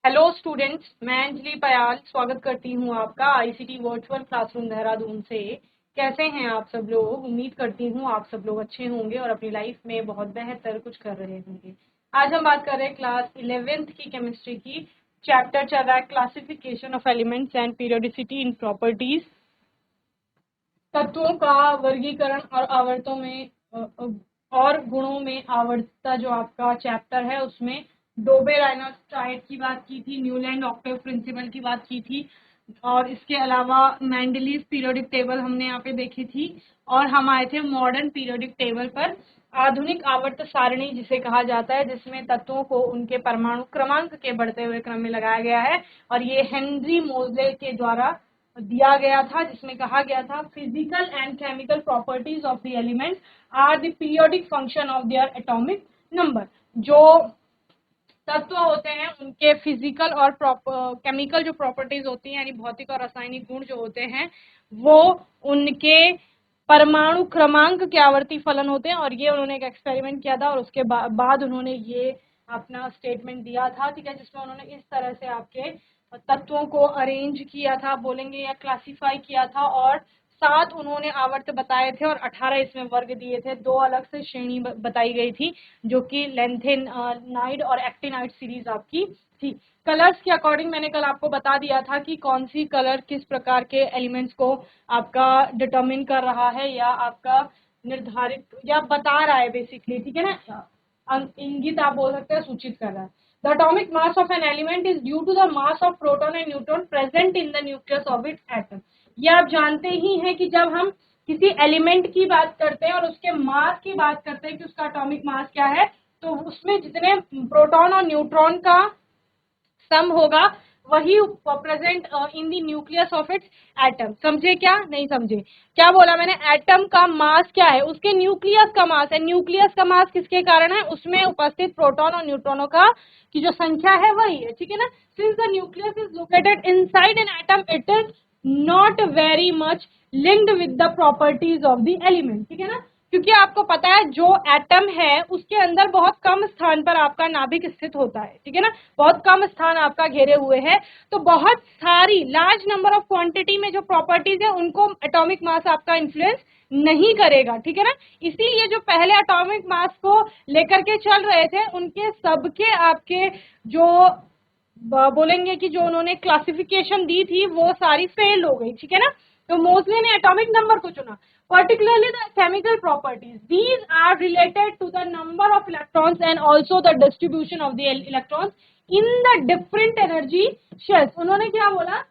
Hello students, मैं अंजलि पयाल स्वागत करती हूँ आपका आईसीटी वर्चुअल क्लासरूम देहरादून से। कैसे हैं आप सब लोग? उम्मीद करती हूँ आप सब लोग अच्छे होंगे और अपनी लाइफ में बहुत बेहतर कुछ कर रहे होंगे। आज हम बात कर रहे हैं क्लास 11th की केमिस्ट्री की। चैप्टर चल रहा है classification of elements and periodicity in properties. तत्वों का वर्गीकरण और आवर्तों में और गुणों में आवर्तता जो आपका चैप्टर है उसमें डोबे-राइनर-स्ट्राइट की बात की थी, न्यूलैंड ऑक्टेव प्रिंसिपल की बात की थी और इसके अलावा मेंडलीव पीरियोडिक टेबल हमने यहाँ पे देखी थी और हम आए थे मॉडर्न पीरियोडिक टेबल पर। आधुनिक आवर्त सारणी जिसे कहा जाता है, जिसमें तत्वों को उनके परमाणु क्रमांक के बढ़ते हुए क्रम में लगाया गया है और ये हेनरी मोजले के द्वारा दिया गया था, जिसमें कहा गया था physical and chemical properties of the elements are the periodic function of their atomic number. जो तत्व होते हैं उनके फिजिकल और केमिकल जो प्रॉपर्टीज होती हैं, यानी भौतिक और रासायनिक गुण जो होते हैं, वो उनके परमाणु क्रमांक के आवर्ती फलन होते हैं। और ये उन्होंने एक एक्सपेरिमेंट किया था और उसके बाद उन्होंने ये अपना स्टेटमेंट दिया था, ठीक है, जिसमें उन्होंने इस तरह से आपके तत्वों को अरेंज किया था, बोलेंगे, या क्लासिफाई किया था। और 7 उन्होंने आवर्त बताए थे और 18 इसमें वर्ग दिए थे। 2 अलग से श्रेणी बताई गई थी, जो कि लेंथेनाइड और एक्टिनाइड सीरीज आपकी थी। कलर्स के अकॉर्डिंग मैंने कल आपको बता दिया था कि कौन सी कलर किस प्रकार के एलिमेंट्स को आपका डिटरमिन कर रहा है या आपका निर्धारित या बता रहा है बेसिकली, ठीक है ना। इंगित आप बोल सकते हैं, सूचित कर रहा है। The atomic mass of an element is due to the mass of proton and neutron present in the nucleus of its atom। ये आप जानते ही हैं कि जब हम किसी एलिमेंट की बात करते हैं और उसके मास की बात करते हैं कि उसका एटॉमिक मास क्या है, तो उसमें जितने प्रोटॉन और न्यूट्रॉन का सम होगा वही present in the nucleus of its atom. समझे क्या? नहीं समझे? क्या बोला मैंने? एटम का मास क्या है? उसके न्यूक्लियस का मास है। न्यूक्लियस का मास किसके कारण है? उसमें उपस्थित प्रोटॉन और न्यूट्रॉनों का की जो संख्या है वही है, ठीक है ना। Since the nucleus is located inside an atom, it is not very much linked with the properties of the element, ठीक है ना। क्योंकि आपको पता है जो एटम है उसके अंदर बहुत कम स्थान पर आपका नाभिक स्थित होता है, ठीक है ना। बहुत कम स्थान आपका घेरे हुए है, तो बहुत सारी लार्ज नंबर ऑफ क्वांटिटी में जो प्रॉपर्टीज है उनको एटॉमिक मास आपका इन्फ्लुएंस नहीं करेगा, ठीक है ना। इसीलिए जो पहले एटॉमिक मास को लेकर के चल रहे थे उनके सबके आपके जो बोलेंगे कि जो उन्होंने क्लासिफिकेशन दी थी वो सारी फेल हो गई, ठीक है ना। तो मोस्टली ने एटॉमिक नंबर को चुना, particularly the chemical properties. These are related to the number of electrons and also the distribution of the electrons in the different energy shells। उन्होंने क्या बोला?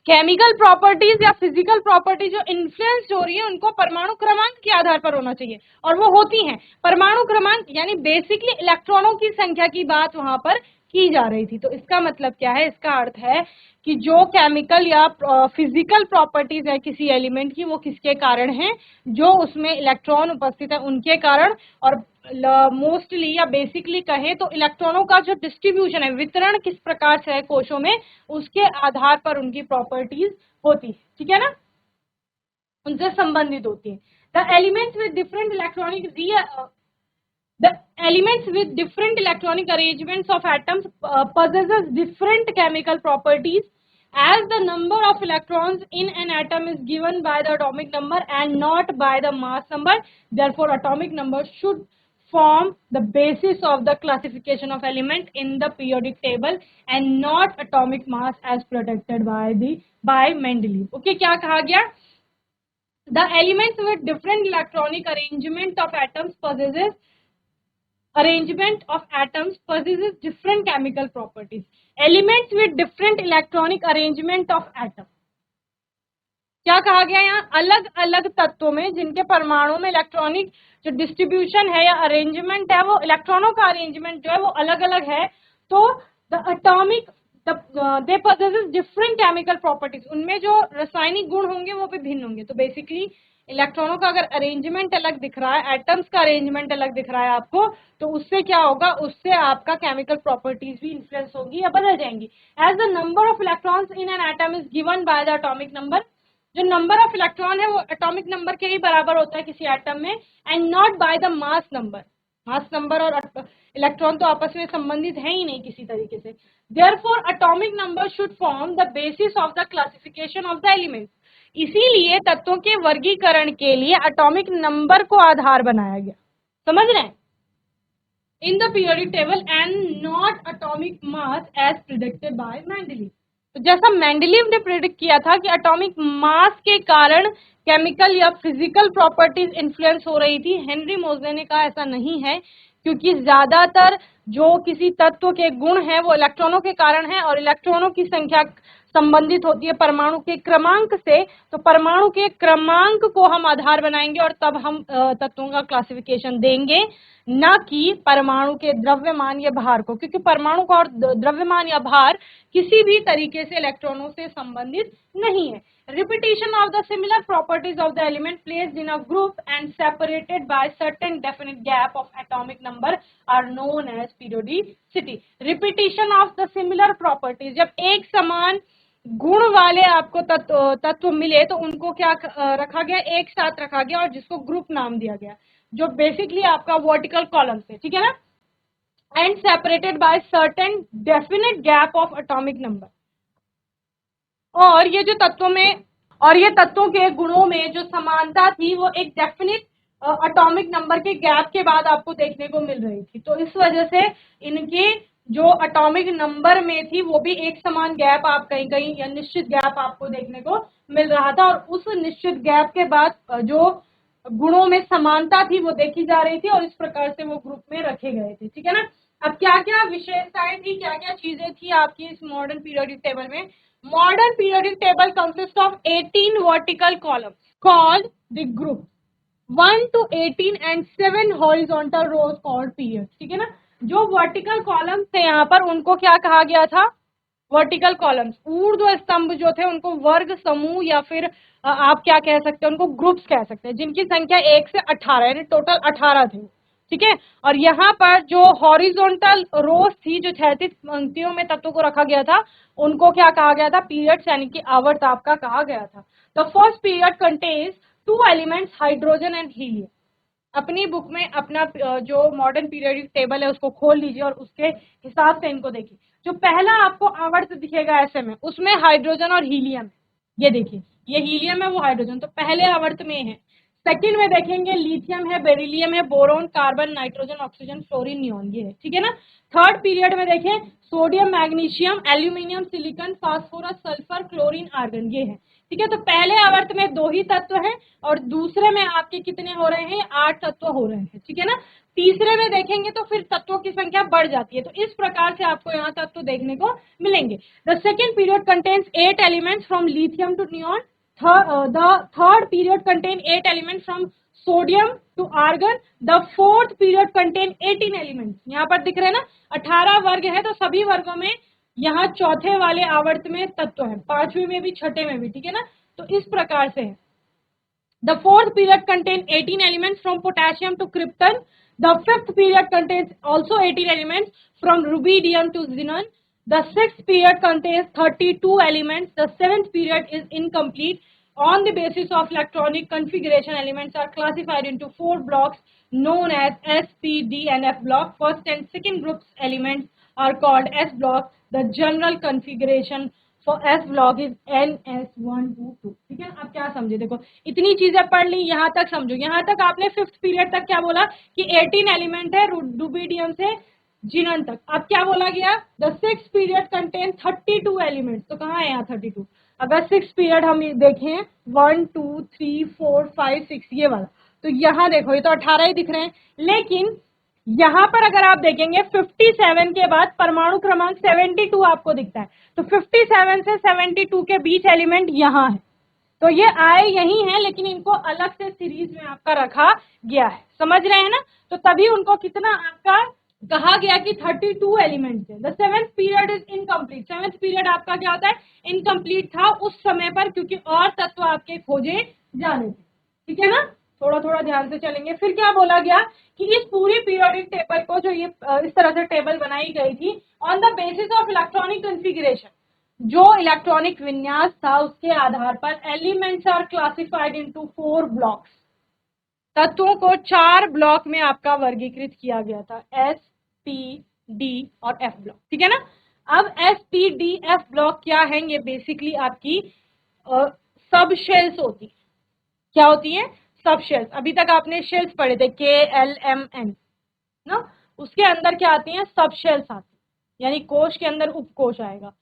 केमिकल प्रॉपर्टीज या फिजिकल प्रॉपर्टीज जो influence हो रही है उनको परमाणु क्रमांक के आधार पर होना चाहिए, और वो होती हैं परमाणु क्रमांक, यानी बेसिकली इलेक्ट्रॉनों की संख्या की बात वहां पर की जा रही थी। तो इसका मतलब क्या है? इसका अर्थ है कि जो केमिकल या फिजिकल प्रॉपर्टीज है किसी एलिमेंट की, वो किसके कारण है? जो उसमें इलेक्ट्रॉन उपस्थित है उनके कारण। और मोस्टली या बेसिकली कहें तो इलेक्ट्रॉनों का जो डिस्ट्रीब्यूशन है, वितरण किस प्रकार से है कोशों में, उसके आधार पर उनकी प्रॉपर्टीज होती है, ठीक है ना, उनसे संबंधित होती है। The elements with different electronic The elements with different electronic arrangements of atoms possesses different chemical properties as the number of electrons in an atom is given by the atomic number and not by the mass number. Therefore, atomic number should form the basis of the classification of element in the periodic table and not atomic mass as protected by Mendeleev. Okay, क्या कहा गया? The elements with different electronic arrangement of atoms possesses different chemical properties। Elements with different electronic arrangement of atom, क्या कहा गया यहाँ? अलग अलग तत्वों में जिनके परमाणु में इलेक्ट्रॉनिक जो डिस्ट्रीब्यूशन है या अरेंजमेंट है, वो इलेक्ट्रॉनों का अरेंजमेंट जो है वो अलग अलग है, तो the atomic they possesses different chemical properties, उनमें जो रासायनिक गुण होंगे वो भी भिन्न होंगे। तो बेसिकली इलेक्ट्रॉनों का अगर अरेंजमेंट अलग दिख रहा है, एटम्स का अरेंजमेंट अलग दिख रहा है आपको, तो उससे क्या होगा? उससे आपका केमिकल प्रॉपर्टीज भी इन्फ्लुएंस होगी या बदल जाएंगी। As the number of electrons in an atom is given by the atomic number, जो नंबर ऑफ इलेक्ट्रॉन है वो एटॉमिक नंबर के ही बराबर होता है किसी एटम में, and not by the mass number. Mass number और इलेक्ट्रॉन तो आपस में संबंधित है ही नहीं किसी तरीके से। Therefore atomic number should form the basis of the classification of the elements. इसीलिए तत्वों के वर्गीकरण के लिए एटॉमिक नंबर को आधार बनाया गया। समझ रहे हैं? In the periodic table and not atomic mass as predicted by Mendeleev. तो जैसा मेंडलीव ने प्रिडिक्ट किया था कि एटॉमिक मास के कारण केमिकल या फिजिकल प्रॉपर्टीज इन्फ्लुएंस हो रही थी, हेनरी मोजले ने कहा ऐसा नहीं है, क्योंकि ज्यादातर जो किसी तत्व के गुण हैं वो इलेक्ट्रॉनों के कारण है और इलेक्ट्रॉनों की संख्या संबंधित होती है परमाणु के क्रमांक से। तो परमाणु के क्रमांक को हम आधार बनाएंगे और तब हम तत्वों का क्लासिफिकेशन देंगे, न कि परमाणु के द्रव्यमान या भार को, क्योंकि परमाणु का और द्रव्यमान या भार किसी भी तरीके से इलेक्ट्रॉनों से संबंधित नहीं है। Repetition of the similar properties of the element placed in a group and separated by certain definite gap of atomic number are known as periodicity. Repetition of the similar properties, जब एक समान गुण वाले आपको तत्व मिले तो उनको क्या रखा गया, एक साथ रखा गया और जिसको ग्रुप नाम दिया गया, जो बेसिकली आपका वर्टिकल कॉलम है, ठीक है ना, and separated by certain definite gap of atomic number. और ये जो तत्वों में और ये तत्वों के गुणों में जो समानता थी वो एक डेफिनेट एटॉमिक नंबर के गैप के बाद आपको देखने को मिल रही थी। तो इस वजह से इनके जो एटॉमिक नंबर में थी वो भी एक समान गैप आप कहीं कहीं या निश्चित गैप आपको देखने को मिल रहा था, और उस निश्चित गैप के बाद जो गुणों में समानता थी वो देखी जा रही थी और इस प्रकार से वो ग्रुप में रखे गए थे, ठीक है ना। अब क्या क्या विशेषताएं थी, क्या क्या चीजें थी आपकी इस मॉडर्न पीरियोडिक टेबल में। Modern periodic table consists of 18 vertical columns called the group, 1 to 18 and 7 horizontal rows called periods, ठीक है ना। जो वर्टिकल कॉलम्स थे यहाँ पर उनको क्या कहा गया था, वर्टिकल कॉलम्स, ऊर्ध्व स्तंभ जो थे उनको वर्ग समूह या फिर आप क्या कह सकते हैं, उनको ग्रुप्स कह सकते हैं, जिनकी संख्या 1 से 18 यानी टोटल 18 थे, ठीक है। और यहाँ पर जो हॉरिजॉन्टल रोज थी, जो क्षैतिज पंक्तियों में तत्वों को रखा गया था, उनको क्या कहा गया था, पीरियड्स यानी कि आवर्त आपका कहा गया था। The first period contains 2 elements hydrogen and helium. अपनी बुक में अपना जो मॉडर्न पीरियडिक टेबल है उसको खोल लीजिए और उसके हिसाब से इनको देखिए। जो पहला आपको आवर्त दिखेगा ऐसे में, उसमें हाइड्रोजन और हीलियम है, ये देखिए, ये हीलियम है वो हाइड्रोजन, तो पहले आवर्त में है। सेकंड में देखेंगे लिथियम है, बेरिलियम है, boron, carbon, nitrogen, oxygen, fluorine, neon, ये है, ठीक है ना। थर्ड पीरियड में देखें sodium, magnesium, aluminium, silicon, phosphorus, sulphur, chlorine, argon, ये है, ठीक है। तो पहले आवर्त में 2 ही तत्व हैं और दूसरे में आपके कितने हो रहे हैं, 8 तत्व हो रहे हैं, ठीक है ना। तीसरे में देखेंगे तो फिर तत्वों की संख्या बढ़ जाती है। तो इस प्रकार से आपको यहाँ तत्व देखने को मिलेंगे। The second period contains 8 elements from lithium to neon. The third period contain 8 elements from sodium to argon. The fourth period contain 18 elements. यहाँ पर दिख रहे हैं ना, 18 वर्ग है, तो सभी वर्गों में यहाँ चौथे वाले आवर्त में तत्व है, पांचवें में भी, छठे में भी, ठीक है ना। तो इस प्रकार से है। The fourth period contain 18 elements from potassium to krypton. The fifth period contains also 18 elements from rubidium to xenon. The sixth period contains 32 elements. The seventh period is incomplete. On the basis of electronic configuration, elements are classified into 4 blocks known as S, P, D and F block. First and second groups elements are called S block. The general configuration for S block is NS1 to 2, ठीक है। अब क्या समझे, देखो इतनी चीजें पढ़ ली, यहाँ तक समझो। यहाँ तक आपने फिफ्थ पीरियड तक क्या बोला कि 18 एलिमेंट है रुबिडियम से जिनन तक। अब क्या बोला गया, the six period contain 32 elements. तो कहाँ है यहाँ 32, अगर सिक्स पीरियड हम देखें 1 2 3 4 5 6 ये वाला, तो यहाँ देखो ये तो 18 ही दिख रहे हैं, लेकिन यहाँ पर अगर आप देखेंगे 57 के बाद परमाणु क्रमांक 72 आपको दिखता है। तो 57 से 72 के बीच एलिमेंट यहाँ है, तो ये आए यही है, लेकिन इनको अलग से सीरीज में आपका रखा गया है, समझ रहे हैं ना। तो तभी उनको कितना आपका कहा गया कि 32 एलिमेंट्स है। The seventh period is incomplete. Seventh period आपका क्या होता है, इनकम्प्लीट था उस समय पर, क्योंकि और तत्व आपके खोजे जाने थे, ठीक है ना। थोड़ा थोड़ा ध्यान से चलेंगे। फिर क्या बोला गया कि इस पूरी पीरियोडिक टेबल को, जो ये इस तरह से टेबल बनाई गई थी, on the basis of electronic configuration, जो इलेक्ट्रॉनिक विन्यास था उसके आधार पर elements are classified into 4 blocks. तत्वों को 4 ब्लॉक में आपका वर्गीकृत किया गया था, एस, पी, डी और एफ ब्लॉक, ठीक है ना। अब S, P, D, F block क्या है, ये बेसिकली आपकी सब शेल्स होती है। क्या होती है? सब शेल्स। अभी तक आपने शेल्स पढ़े थे, KLMN ना, उसके अंदर क्या आती हैं? सब शेल्स आती है, यानी कोश के अंदर उपकोश आएगा।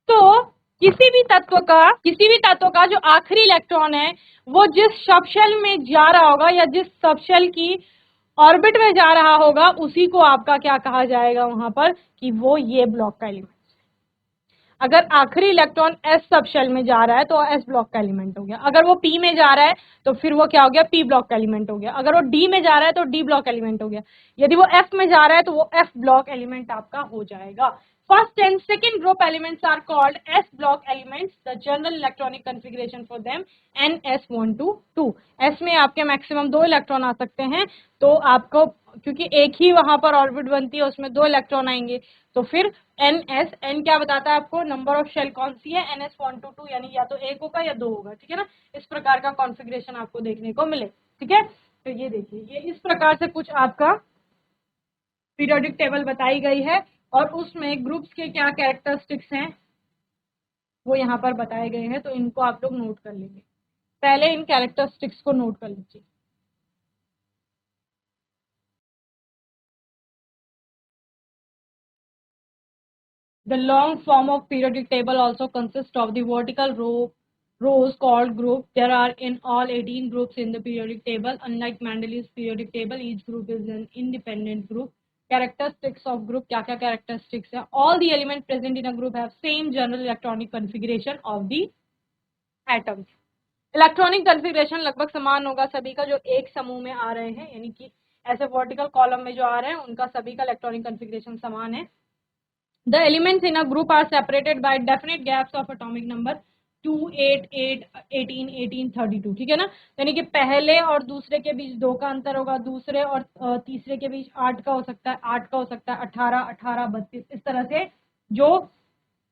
तो किसी भी तत्व का जो आखिरी इलेक्ट्रॉन है वो जिस सब शेल में जा रहा होगा या जिस सब शेल की ऑर्बिट में जा रहा होगा उसी को आपका क्या कहा जाएगा वहां पर, कि वो ये ब्लॉक का एलिमेंट। अगर आखिरी इलेक्ट्रॉन एस सब शेल में जा रहा है तो एस ब्लॉक का एलिमेंट हो गया। अगर वो पी में जा रहा है तो फिर वो क्या हो गया? पी ब्लॉक का एलिमेंट हो गया। अगर वो डी में जा रहा है तो डी ब्लॉक एलिमेंट हो गया। यदि वो एफ में जा रहा है तो वो एफ ब्लॉक एलिमेंट आपका हो जाएगा। First and second group elements are called S block elements. The general electronic configuration for them NS122। S में आपके मैक्सिमम 2 इलेक्ट्रॉन आ सकते हैं, तो आपको क्योंकि एक ही वहां पर ऑर्बिट बनती है उसमें 2 इलेक्ट्रॉन आएंगे, तो फिर एन क्या बताता है आपको? नंबर ऑफ शेल कौन सी है? NS122, यानी या तो 1 होगा या 2 होगा, ठीक है ना। इस प्रकार का कॉन्फ़िगरेशन आपको देखने को मिले, ठीक है। तो ये देखिए, ये इस प्रकार से कुछ आपका पीरियोडिक टेबल बताई गई है और उसमें ग्रुप्स के क्या कैरेक्टरिस्टिक्स हैं वो यहाँ पर बताए गए हैं, तो इनको आप लोग नोट कर लेंगे। पहले इन कैरेक्टरिस्टिक्स को नोट कर लीजिए। The long form of periodic table also consists of the vertical rows called group. There are in all 18 groups in the periodic table. Unlike Mendeleev's periodic table, each group is an independent group. Characteristics of group, क्या क्या characteristics है? All the elements present in a group have same general electronic configuration of the atoms. Electronic configuration लगभग समान होगा सभी का जो एक समूह में आ रहे हैं, यानी कि ऐसे वर्टिकल कॉलम में जो आ रहे हैं उनका सभी का इलेक्ट्रॉनिक कॉन्फ़िगरेशन समान है। The elements in a group are separated by definite gaps of atomic number 2, 8, 8, 18, 18, 32, ठीक है ना। यानी कि पहले और दूसरे के बीच 2 का अंतर होगा, दूसरे और तीसरे के बीच 8 का हो सकता है, 8 का हो सकता है, 18, 18, 32, इस तरह से जो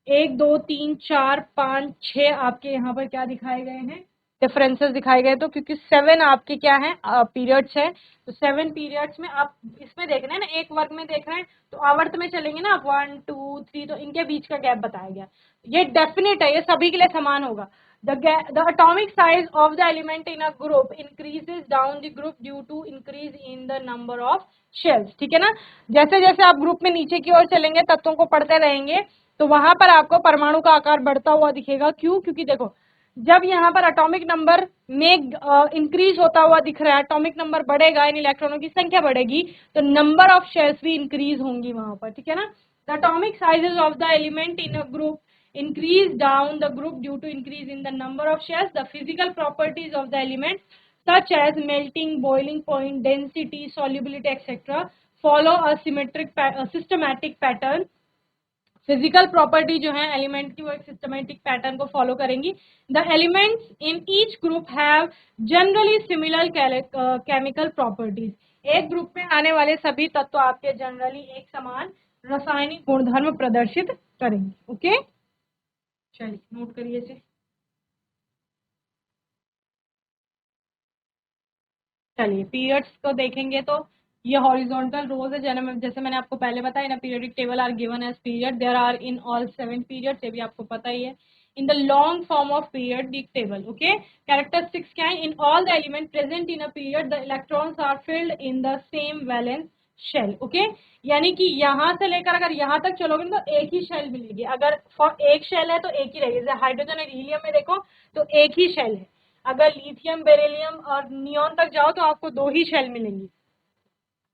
1, 2, 3, 4, 5, 6 आपके यहाँ पर क्या दिखाए गए हैं? डिफरेंसेस दिखाए गए। तो क्योंकि 7 आपके क्या है? पीरियड्स है, तो 7 पीरियड्स में आप इसमें देख रहे हैं ना, एक वर्ग में देख रहे हैं, तो आवर्त में चलेंगे ना आप, 1, 2, 3, तो इनके बीच का गैप बताया गया। ये डेफिनेट है, ये सभी के लिए समान होगा। The atomic size of the element in a group increases down the group due to increase in the number of shells, ठीक है ना। जैसे जैसे आप ग्रुप में नीचे की ओर चलेंगे, तत्वों को पढ़ते रहेंगे, तो वहां पर आपको परमाणु का आकार बढ़ता हुआ दिखेगा। क्यों? क्योंकि देखो, जब यहाँ पर एटॉमिक नंबर में इंक्रीज होता हुआ दिख रहा है, एटॉमिक नंबर बढ़ेगा यानी इलेक्ट्रॉनों की संख्या बढ़ेगी, तो नंबर ऑफ शेल्स भी इंक्रीज होंगी वहां पर, ठीक है ना। The atomic sizes of the element in a group increase down the group due to increase in the number of shells. The physical properties of the element such as melting, boiling point, density, solubility, etc. follow a systematic pattern. Physical property जो है element की वो एक systematic pattern को follow करेंगी। The elements in each group have generally similar chemical properties. एक group में आने वाले सभी तत्व आपके जनरली एक समान रासायनिक गुणधर्म प्रदर्शित करेंगे। ओके, चलिए नोट करिए इसे। चलिए पीरियड्स को देखेंगे तो ये हॉरिजॉन्टल रोज है, जैसे मैंने आपको पहले बताया, in periodic table are given as period. There are in all 7 periods, ये भी आपको पता ही है। In the long form of periodic table, okay, characteristics क्या है? In all the element present in a period the electrons are filled in the same valence shell, okay. यानी कि यहां से लेकर अगर यहां तक चलोगे तो एक ही शेल मिलेगी। अगर फॉर एक शेल है तो एक ही रहेगी। जैसे हाइड्रोजन और हीलियम में देखो तो एक ही शेल है। अगर लिथियम, बेरिलियम और नियोन तक जाओ तो आपको 2 ही शेल मिलेंगी,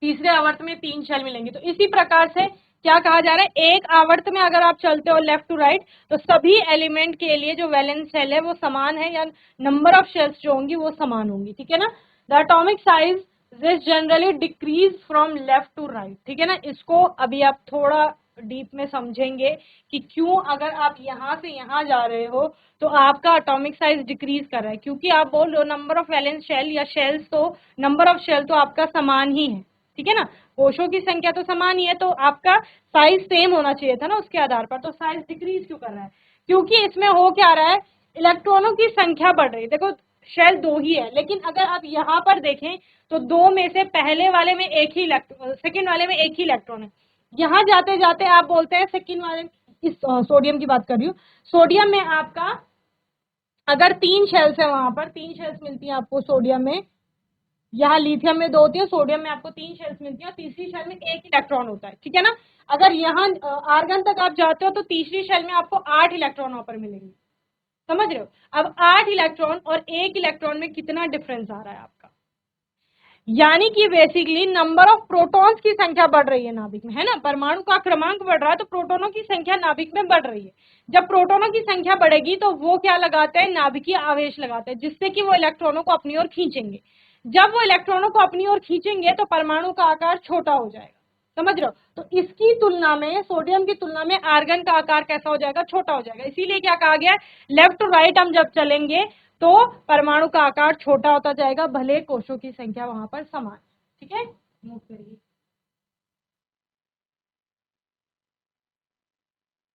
तीसरे आवर्त में 3 शेल मिलेंगे। तो इसी प्रकार से क्या कहा जा रहा है, एक आवर्त में अगर आप चलते हो लेफ्ट टू राइट तो सभी एलिमेंट के लिए जो वैलेंस शेल है वो समान है, या नंबर ऑफ शेल्स जो होंगी वो समान होंगी, ठीक है ना। The atomic size this generally decrease from left to right, ठीक है ना। इसको अभी आप थोड़ा डीप में समझेंगे कि क्यों अगर आप यहाँ से यहाँ जा रहे हो तो आपका एटॉमिक साइज डिक्रीज कर रहा है, क्योंकि आप बोल रहे हो नंबर ऑफ वैलेंस शेल या शेल्स, तो नंबर ऑफ शेल तो आपका समान ही है, ठीक है ना। कोशों की संख्या तो समान ही है, तो आपका साइज सेम होना चाहिए था ना उसके आधार पर, तो साइज डिक्रीज क्यों कर रहा है? क्योंकि इसमें हो क्या रहा है, इलेक्ट्रॉनों की संख्या बढ़ रही है। देखो शेल 2 ही है, लेकिन अगर आप यहाँ पर देखें तो 2 में से पहले वाले में एक ही इलेक्ट्रॉन, सेकंड वाले में एक ही इलेक्ट्रॉन है। यहाँ जाते जाते आप बोलते हैं सेकंड वाले, इस सोडियम की बात कर रही हूँ, सोडियम में आपका अगर 3 शेल्स है, वहां पर 3 शेल्स मिलती हैं आपको सोडियम में, यहाँ लिथियम में 2 होती है, सोडियम में आपको 3 शेल्स मिलती है और तीसरी शेल में 1 इलेक्ट्रॉन होता है, ठीक है ना। अगर यहाँ आर्गन तक आप जाते हो तो तीसरी शेल में आपको 8 इलेक्ट्रॉन वहां पर मिलेंगे, समझ रहे हो। अब 8 इलेक्ट्रॉन और 1 इलेक्ट्रॉन में कितना डिफरेंस आ रहा है आपका, यानी कि बेसिकली नंबर ऑफ प्रोटॉन्स की संख्या बढ़ रही है नाभिक में, है ना। परमाणु का क्रमांक बढ़ रहा है तो प्रोटॉनों की संख्या नाभिक में बढ़ रही है। जब प्रोटॉनों की संख्या बढ़ेगी तो वो क्या लगाते हैं, नाभिकीय आवेश लगाते हैं, जिससे कि वो इलेक्ट्रॉनों को अपनी ओर खींचेंगे। जब वो इलेक्ट्रॉनों को अपनी ओर खींचेंगे तो परमाणु का आकार छोटा हो जाएगा, समझ रहे हो। तो इसकी तुलना में, सोडियम की तुलना में आर्गन का आकार कैसा हो जाएगा, छोटा हो जाएगा। इसीलिए क्या कहा गया है, लेफ्ट टू राइट हम जब चलेंगे तो परमाणु का आकार छोटा होता जाएगा, भले कोषों की संख्या वहां पर समान, ठीक है। मूव करिए,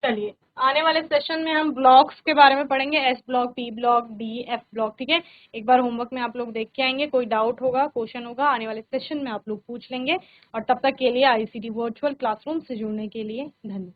चलिए आने वाले सेशन में हम ब्लॉक्स के बारे में पढ़ेंगे, S block, P block, D, F block, ठीक है। एक बार होमवर्क में आप लोग देख के आएंगे, कोई डाउट होगा, क्वेश्चन होगा, आने वाले सेशन में आप लोग पूछ लेंगे। और तब तक के लिए आईसीटी वर्चुअल क्लासरूम से जुड़ने के लिए धन्यवाद।